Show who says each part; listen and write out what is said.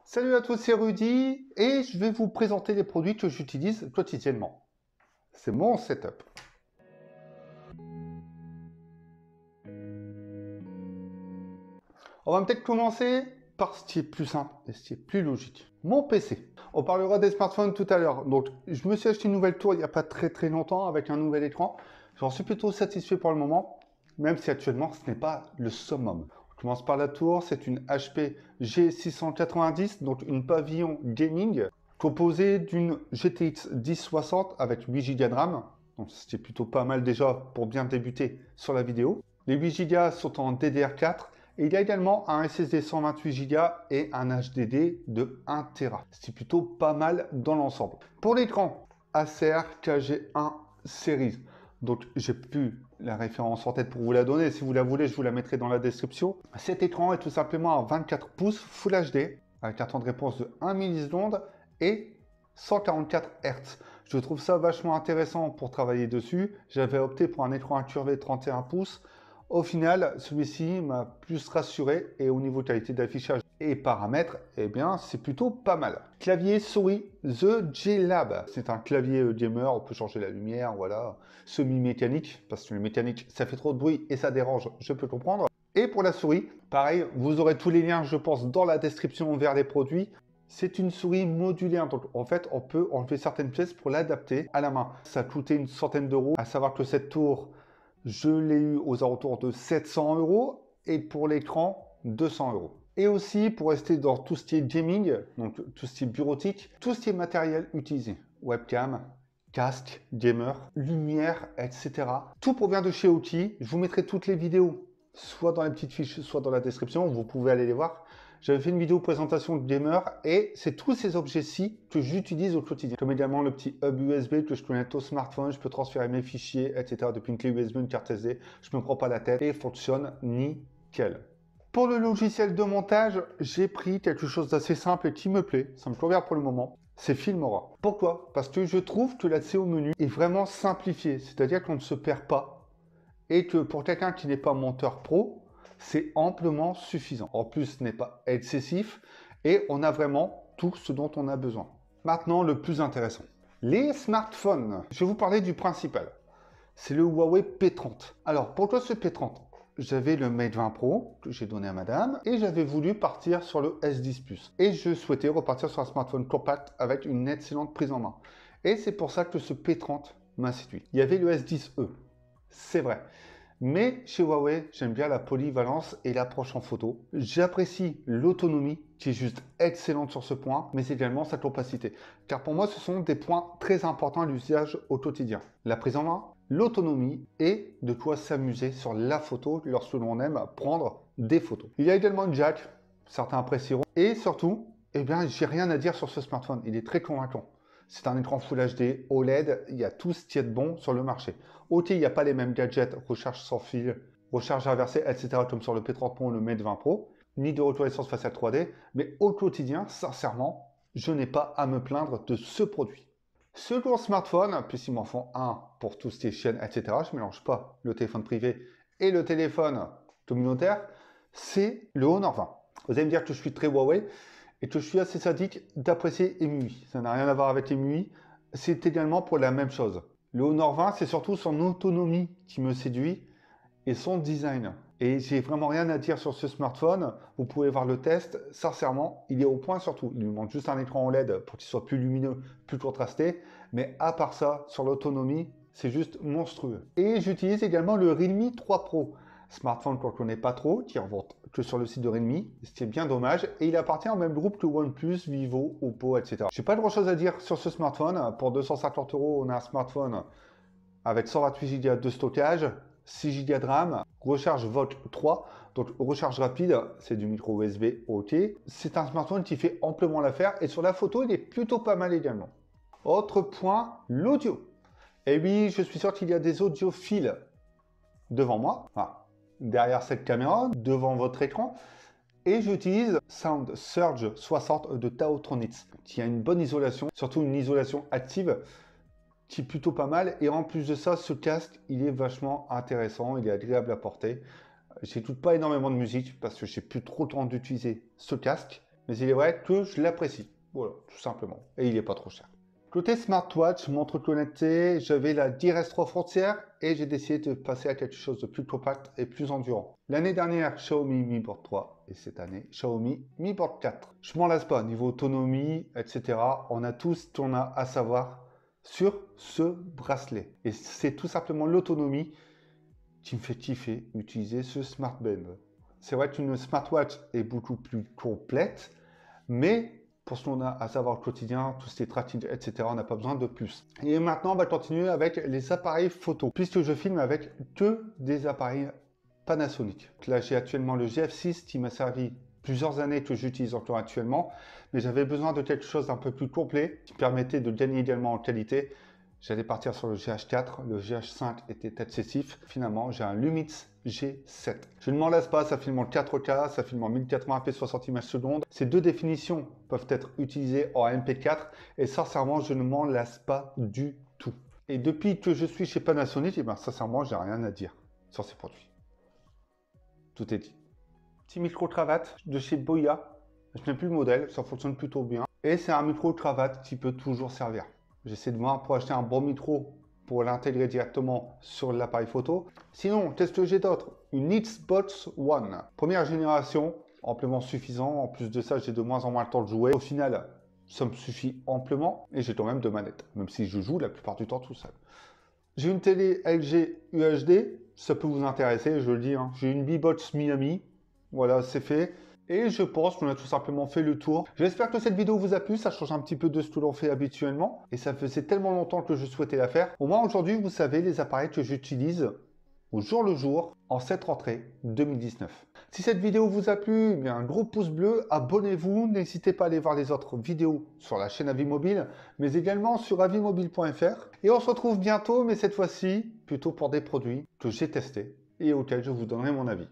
Speaker 1: Salut à tous, c'est Rudy et je vais vous présenter les produits que j'utilise quotidiennement. C'est mon setup. On va peut-être commencer par ce qui est plus simple et ce qui est plus logique. Mon PC. On parlera des smartphones tout à l'heure. Donc, je me suis acheté une nouvelle tour il n'y a pas très longtemps avec un nouvel écran. J'en suis plutôt satisfait pour le moment, même si actuellement ce n'est pas le summum. On commence par la tour, c'est une HP G690, donc une pavillon gaming, composée d'une GTX 1060 avec 8 Go de RAM. Donc c'était plutôt pas mal déjà pour bien débuter sur la vidéo. Les 8 Go sont en DDR4 et il y a également un SSD 128 Go et un HDD de 1 Tera. C'est plutôt pas mal dans l'ensemble. Pour l'écran, Acer KG1 Series. Donc, j'ai plus la référence en tête pour vous la donner. Si vous la voulez, je vous la mettrai dans la description. Cet écran est tout simplement un 24 pouces Full HD avec un temps de réponse de 1 milliseconde et 144 Hz. Je trouve ça vachement intéressant pour travailler dessus. J'avais opté pour un écran incurvé 31 pouces. Au final, celui-ci m'a plus rassuré et au niveau qualité d'affichage et paramètres, eh bien, c'est plutôt pas mal. Clavier souris The G-Lab. C'est un clavier gamer, on peut changer la lumière, voilà, semi-mécanique, parce que le mécanique, ça fait trop de bruit et ça dérange, je peux comprendre. Et pour la souris, pareil, vous aurez tous les liens, je pense, dans la description vers les produits. C'est une souris modulaire, donc en fait, on peut enlever certaines pièces pour l'adapter à la main. Ça a coûté une centaine d'euros, à savoir que cette tour, je l'ai eu aux alentours de 700 € et pour l'écran, 200 €. Et aussi, pour rester dans tout ce qui est gaming, donc tout ce qui est bureautique, tout ce qui est matériel utilisé, webcam, casque, gamer, lumière, etc. Tout provient de chez Outil. Je vous mettrai toutes les vidéos, soit dans les petites fiches, soit dans la description, vous pouvez aller les voir. J'avais fait une vidéo présentation de gamer et c'est tous ces objets-ci que j'utilise au quotidien. Comme également le petit hub USB que je connecte au smartphone, je peux transférer mes fichiers, etc. depuis une clé USB, une carte SD. Je ne me prends pas la tête et fonctionne nickel. Pour le logiciel de montage, j'ai pris quelque chose d'assez simple et qui me plaît. Ça me convient pour le moment. C'est Filmora. Pourquoi? Parce que je trouve que l'accès au menu est vraiment simplifié. C'est-à-dire qu'on ne se perd pas. Et que pour quelqu'un qui n'est pas monteur pro, c'est amplement suffisant. En plus, ce n'est pas excessif et on a vraiment tout ce dont on a besoin. Maintenant, le plus intéressant. Les smartphones. Je vais vous parler du principal. C'est le Huawei P30. Alors, pourquoi ce P30? J'avais le Mate 20 Pro que j'ai donné à madame et j'avais voulu partir sur le S10 Plus. Et je souhaitais repartir sur un smartphone compact avec une excellente prise en main. Et c'est pour ça que ce P30 m'a séduit. Il y avait le S10e, c'est vrai. Mais chez Huawei, j'aime bien la polyvalence et l'approche en photo. J'apprécie l'autonomie qui est juste excellente sur ce point, mais également sa capacité. Car pour moi, ce sont des points très importants à l'usage au quotidien. La prise en main, l'autonomie et de quoi s'amuser sur la photo lorsque l'on aime prendre des photos. Il y a également une jack, certains apprécieront. Et surtout, eh bien, j'ai rien à dire sur ce smartphone. Il est très convaincant. C'est un écran Full HD, OLED, il y a tout ce qui est de bon sur le marché. Ok, il n'y a pas les mêmes gadgets, recharge sans fil, recharge inversée, etc. comme sur le P30 Pro ou le Mate 20 Pro, ni de reconnaissance faciale 3D, mais au quotidien, sincèrement, je n'ai pas à me plaindre de ce produit. Second smartphone, puisqu'ils m'en font un pour tout ce qui est chaîne, etc. Je ne mélange pas le téléphone privé et le téléphone communautaire, c'est le Honor 20. Vous allez me dire que je suis très Huawei, et que je suis assez sadique d'apprécier EMUI. Ça n'a rien à voir avec EMUI, c'est également pour la même chose. Le Honor 20, c'est surtout son autonomie qui me séduit et son design. Et j'ai vraiment rien à dire sur ce smartphone. Vous pouvez voir le test. Sincèrement, il est au point surtout. Il lui manque juste un écran OLED pour qu'il soit plus lumineux, plus contrasté. Mais à part ça, sur l'autonomie, c'est juste monstrueux. Et j'utilise également le Realme 3 Pro. Smartphone qu'on ne connaît pas trop, qui revente que sur le site de Realme, ce qui est bien dommage, et il appartient au même groupe que OnePlus, Vivo, Oppo, etc. J'ai pas grand chose à dire sur ce smartphone. Pour 250 €, on a un smartphone avec 128 Go de stockage, 6 Go de RAM, recharge VOOC 3, donc recharge rapide, c'est du micro USB, ok. C'est un smartphone qui fait amplement l'affaire, et sur la photo, il est plutôt pas mal également. Autre point, l'audio. Et oui, je suis sûr qu'il y a des audiophiles devant moi, enfin, derrière cette caméra, devant votre écran, et j'utilise Sound Surge 60 de Taotronics, qui a une bonne isolation, surtout une isolation active, qui est plutôt pas mal, et en plus de ça, ce casque, il est vachement intéressant, il est agréable à porter. J'écoute pas énormément de musique, parce que j'ai plus trop le temps d'utiliser ce casque, mais il est vrai que je l'apprécie. Voilà, tout simplement. Et il n'est pas trop cher. Côté smartwatch, montre connectée, j'avais la D-Restro Frontier et j'ai décidé de passer à quelque chose de plus compact et plus endurant. L'année dernière, Xiaomi Mi Board 3 et cette année, Xiaomi Mi Board 4. Je m'en lasse pas, niveau autonomie, etc. On a tout ce qu'on a à savoir sur ce bracelet. Et c'est tout simplement l'autonomie qui me fait kiffer utiliser ce smartband. C'est vrai qu'une smartwatch est beaucoup plus complète, mais pour ce qu'on a à savoir au quotidien, tout ce qui est tracking, etc., on n'a pas besoin de plus. Et maintenant, on va continuer avec les appareils photo, puisque je filme avec que des appareils Panasonic. Là, j'ai actuellement le GF6 qui m'a servi plusieurs années, que j'utilise encore actuellement, mais j'avais besoin de quelque chose d'un peu plus complet, qui permettait de gagner également en qualité. J'allais partir sur le GH4, le GH5 était excessif. Finalement, j'ai un Lumix G7. Je ne m'en lasse pas, ça filme en 4K, ça filme en 1080p 60 images secondes. Ces deux définitions peuvent être utilisées en MP4 et sincèrement, je ne m'en lasse pas du tout. Et depuis que je suis chez Panasonic, sincèrement, j'ai rien à dire sur ces produits. Tout est dit. Petit micro-cravate de chez Boya. Je n'ai plus le modèle, ça fonctionne plutôt bien. Et c'est un micro-cravate qui peut toujours servir. J'essaie de voir pour acheter un bon micro pour l'intégrer directement sur l'appareil photo. Sinon, qu'est-ce que j'ai d'autre? Une Xbox One. Première génération, amplement suffisant. En plus de ça, j'ai de moins en moins le temps de jouer. Au final, ça me suffit amplement. Et j'ai quand même deux manettes, même si je joue la plupart du temps tout seul. J'ai une télé LG UHD. Ça peut vous intéresser, je le dis. Hein. J'ai une B-Box Miami. Voilà, c'est fait. Et je pense qu'on a tout simplement fait le tour. J'espère que cette vidéo vous a plu, ça change un petit peu de ce que l'on fait habituellement. Et ça faisait tellement longtemps que je souhaitais la faire. Au moins aujourd'hui, vous savez les appareils que j'utilise au jour le jour en cette rentrée 2019. Si cette vidéo vous a plu, eh bien, un gros pouce bleu, abonnez-vous. N'hésitez pas à aller voir les autres vidéos sur la chaîne Avimobile, mais également sur avimobile.fr. Et on se retrouve bientôt, mais cette fois-ci, plutôt pour des produits que j'ai testés et auxquels je vous donnerai mon avis.